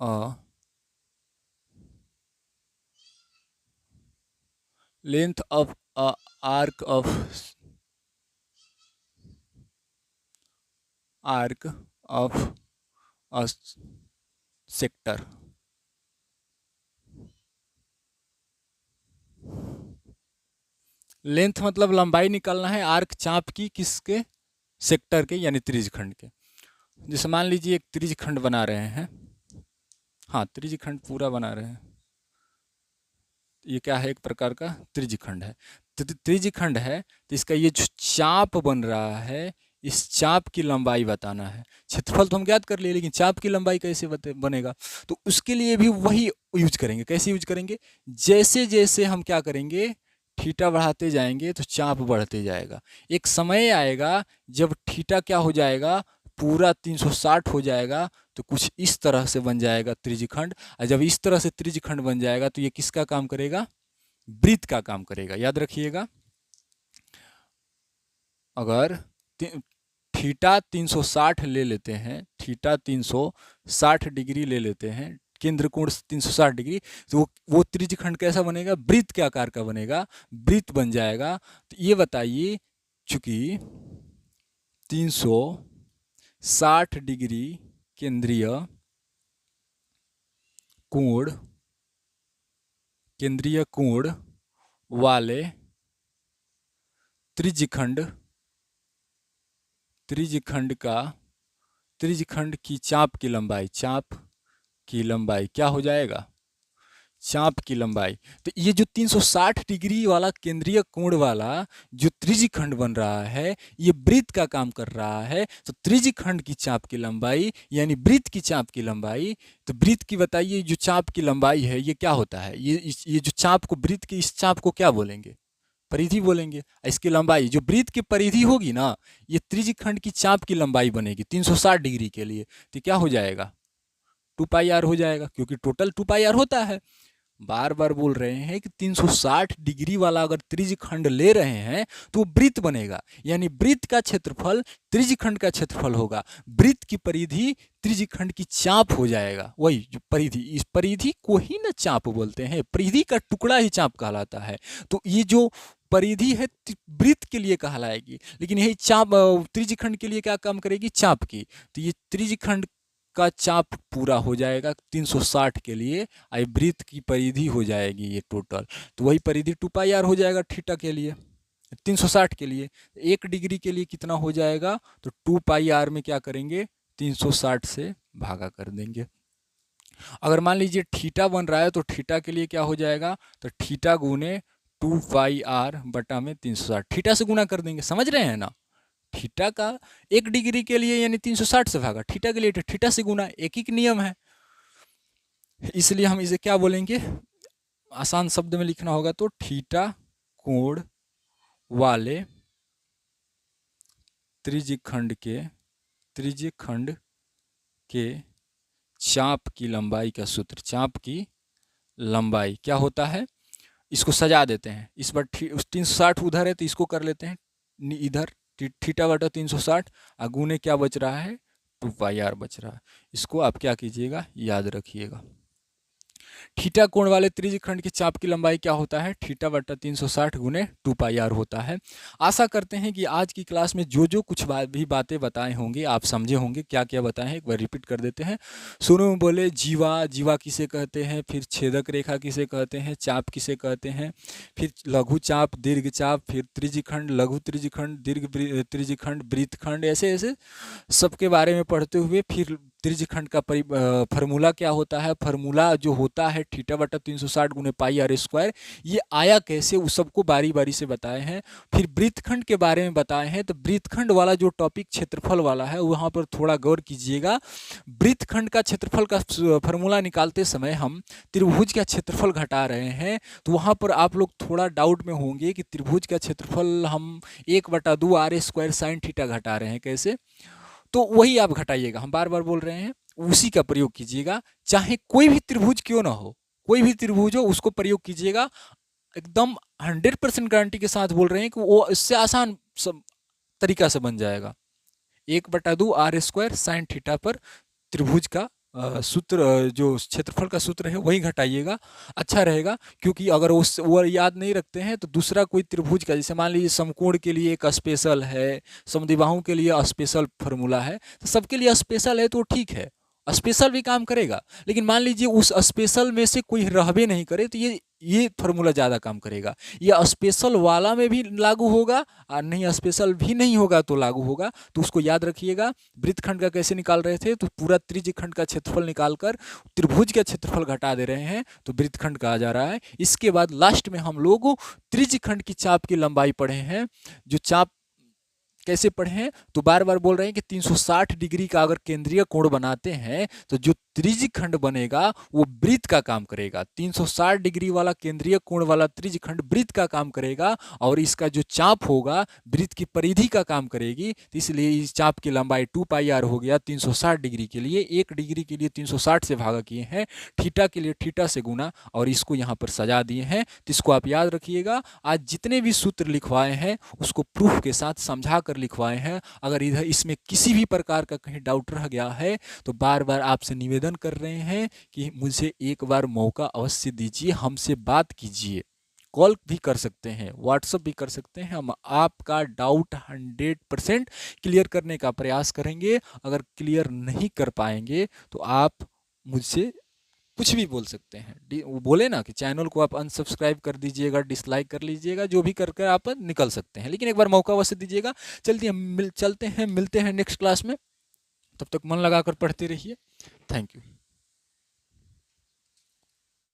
Speaker 1: a length of a arc of a sector. Length मतलब लंबाई निकालना है आर्क चाप की, किसके, सेक्टर के यानी त्रिज्यखंड के। जैसे मान लीजिए एक त्रिज्यखंड बना रहे हैं, हाँ त्रिज्यखंड पूरा बना रहे हैं, ये क्या है, एक प्रकार का त्रिज्यखंड है। त्रिज्यखंड है तो इसका ये जो चाप बन रहा है, इस चाप की लंबाई बताना है। क्षेत्रफल तो हम ज्ञात कर लिए, लेकिन चाप की लंबाई कैसे बनेगा, तो उसके लिए भी वही यूज करेंगे। कैसे यूज करेंगे, जैसे जैसे हम क्या करेंगे, थीटा बढ़ाते जाएंगे तो चाप बढ़ते जाएगा। एक समय आएगा जब थीटा क्या हो जाएगा, पूरा 360 हो जाएगा, तो कुछ इस तरह से बन जाएगा त्रिज्यखंड। और जब इस तरह से त्रिज्यखंड बन जाएगा तो ये किसका काम करेगा, वृत्त का काम करेगा, याद रखिएगा। अगर थीटा 360 ले लेते हैं, थीटा 360 डिग्री ले लेते हैं, केंद्र कोण 360 डिग्री, तो वो त्रिज्यखंड कैसा बनेगा, वृत्त के आकार का बनेगा, वृत्त बन जाएगा। तो ये बताइए, चूंकि 360 डिग्री केंद्रीय कोण, केंद्रीय कोण वाले त्रिज्यखंड, त्रिज्यखंड का, त्रिज्यखंड की चाप की लंबाई, चाप की लंबाई क्या हो जाएगा, चाप की लंबाई। तो ये जो 360 डिग्री वाला केंद्रीय कोण वाला जो त्रिज्यखंड बन रहा है, ये वृत्त का काम कर रहा है। तो त्रिज्यखंड की चाप की लंबाई यानी वृत्त की चाप की लंबाई, तो वृत्त की बताइए जो चाप की लंबाई है ये क्या होता है, ये जो चाप को, वृत्त की इस चाप को क्या बोलेंगे, परिधि बोलेंगे। इसकी लंबाई जो वृत्त की परिधि होगी ना, ये त्रिज्यखंड की चाप की लंबाई बनेगी 360 डिग्री के लिए। तो क्या हो जाएगा, 2 पाई आर हो जाएगा, क्योंकि टोटल 2 पाई आर होता है। बार बार बोल रहे हैं कि 360 डिग्री वाला अगर त्रिज्यखंड ले रहे हैं तो वो वृत्त बनेगा, यानी वृत्त का क्षेत्रफल त्रिज्यखंड का क्षेत्रफल होगा, वृत्त की परिधि त्रिज्यखंड की चाप हो जाएगा। वही जो परिधि, इस परिधि को ही ना चाप बोलते हैं, परिधि का टुकड़ा ही चाप कहलाता है। तो ये जो परिधि है वृत्त के लिए कहलाएगी, लेकिन यही चाप त्रिज्यखंड के लिए क्या काम करेगी, चाप की। तो ये त्रिज्यखंड का चाप पूरा हो जाएगा 360 के लिए, आई वृत्त की परिधि हो जाएगी ये टोटल। तो वही परिधि 2 पाई आर हो जाएगा थीटा के लिए, 360 के लिए। 1 डिग्री के लिए कितना हो जाएगा, तो 2 पाई आर में क्या करेंगे, 360 से भागा कर देंगे। अगर मान लीजिए थीटा बन रहा है तो थीटा के लिए क्या हो जाएगा, तो थीटा गुने 2 पाई आर बटा में 360, थीटा से गुना कर देंगे, समझ रहे हैं ना। थीटा का 1 डिग्री के लिए यानी 360 से भागा, थीटा के लिए तो थीटा से गुना, एक ही नियम है। इसलिए हम इसे क्या बोलेंगे, आसान शब्द में लिखना होगा तो थीटा कोण वाले त्रिज्यखंड के, त्रिज्यखंड के चाप की लंबाई का सूत्र। चाप की लंबाई क्या होता है, इसको सजा देते हैं। इस बार 360 उधर है तो इसको कर लेते हैं इधर, थीटा बटा 360, गुने क्या बच रहा है, 2πr बच रहा है। इसको आप क्या कीजिएगा, याद रखिएगा। थीटा कोण वाले त्रिज्यखंड के चाप की लंबाई क्या होता है, थीटा बटा 360 गुने 2πr होता है। आशा करते हैं कि आज की क्लास में जो जो कुछ भी बातें बताए होंगे आप समझे होंगे। क्या क्या बताए हैं एक बार रिपीट कर देते हैं। शुरू में बोले जीवा, जीवा किसे कहते हैं, फिर छेदक रेखा किसे कहते हैं, चाप किसे कहते हैं, फिर लघु चाप, दीर्घ चाप, फिर त्रिज्यखंड, लघु त्रिज्यखंड, दीर्घ त्रिज्यखंड, वृत्तखंड, ऐसे ऐसे सबके बारे में पढ़ते हुए फिर त्रिज्यखंड का फार्मूला क्या होता है, फार्मूला जो होता है थीटा बटा 360 गुने पाई आर स्क्वायर, ये आया कैसे उस सबको बारी बारी से बताए हैं। फिर वृत्तखंड के बारे में बताए हैं। तो वृत्तखंड वाला जो टॉपिक क्षेत्रफल वाला है वहाँ पर थोड़ा गौर कीजिएगा। वृत्तखंड का क्षेत्रफल का फार्मूला निकालते समय हम त्रिभुज का क्षेत्रफल घटा रहे हैं, तो वहाँ पर आप लोग थोड़ा डाउट में होंगे कि त्रिभुज का क्षेत्रफल हम 1/2 आर स्क्वायर साइन थीटा घटा रहे हैं कैसे। तो वही आप घटाइएगा, हम बार बार बोल रहे हैं, उसी का प्रयोग कीजिएगा। चाहे कोई भी त्रिभुज क्यों ना हो, कोई भी त्रिभुज हो उसको प्रयोग कीजिएगा। एकदम 100% गारंटी के साथ बोल रहे हैं कि वो इससे आसान तरीका से बन जाएगा। 1/2 आर स्क्वायर साइन थीटा पर त्रिभुज का सूत्र, जो क्षेत्रफल का सूत्र है वही घटाइएगा, अच्छा रहेगा। क्योंकि अगर वो याद नहीं रखते हैं तो दूसरा कोई त्रिभुज का, जैसे मान लीजिए समकोण के लिए एक स्पेशल है, समद्विबाहु के लिए स्पेशल फार्मूला है, तो सबके लिए स्पेशल है तो ठीक है, स्पेशल भी काम करेगा। लेकिन मान लीजिए उस स्पेशल में से कोई रहबे नहीं करे तो ये फार्मूला ज़्यादा काम करेगा। ये स्पेशल वाला में भी लागू होगा और नहीं स्पेशल भी नहीं होगा तो लागू होगा। तो उसको याद रखिएगा। वृत्तखंड का कैसे निकाल रहे थे, तो पूरा त्रिज्यखंड का क्षेत्रफल निकालकर त्रिभुज का क्षेत्रफल घटा दे रहे हैं तो वृत्तखंड का आ जा रहा है। इसके बाद लास्ट में हम लोग त्रिज्यखंड की चाप की लंबाई पढ़े हैं। जो चाप कैसे पढ़े हैं, तो बार बार बोल रहे हैं कि 360 डिग्री का अगर केंद्रीय कोण बनाते हैं तो जो त्रिज्यखंड बनेगा वो वृत्त का काम करेगा। 360 डिग्री वाला केंद्रीय कोण वाला त्रिज्यखंड वृत्त का काम करेगा और इसका जो चाप होगा वृत्त की परिधि का काम करेगी। तो इसलिए इस चाप की लंबाई 2πr हो गया 360 डिग्री के लिए। 1 डिग्री के लिए 360 से भागा किए हैं, थीटा के लिए थीटा से गुना, और इसको यहाँ पर सजा दिए हैं। तो इसको आप याद रखिएगा। आज जितने भी सूत्र लिखवाए हैं उसको प्रूफ के साथ समझा कर लिखवाए हैं। अगर इधर इसमें किसी भी प्रकार का कहीं डाउट रह गया है तो बार बार आपसे निवेदन कर रहे हैं कि मुझे एक बार मौका अवश्य दीजिए, हमसे बात कीजिए। कॉल भी कर सकते हैं, व्हाट्सएप भी कर सकते हैं। हम आपका डाउट 100% क्लियर करने का प्रयास करेंगे। अगर क्लियर नहीं कर पाएंगे तो आप मुझसे कुछ भी बोल सकते हैं। वो बोले ना कि चैनल को आप अनसब्सक्राइब कर दीजिएगा, डिसलाइक कर लीजिएगा, जो भी कर आप निकल सकते हैं, लेकिन एक बार मौका अवश्य दीजिएगा। चलते हैं, मिलते हैं नेक्स्ट क्लास में। तब तक मन लगाकर पढ़ते रहिए। Thank you.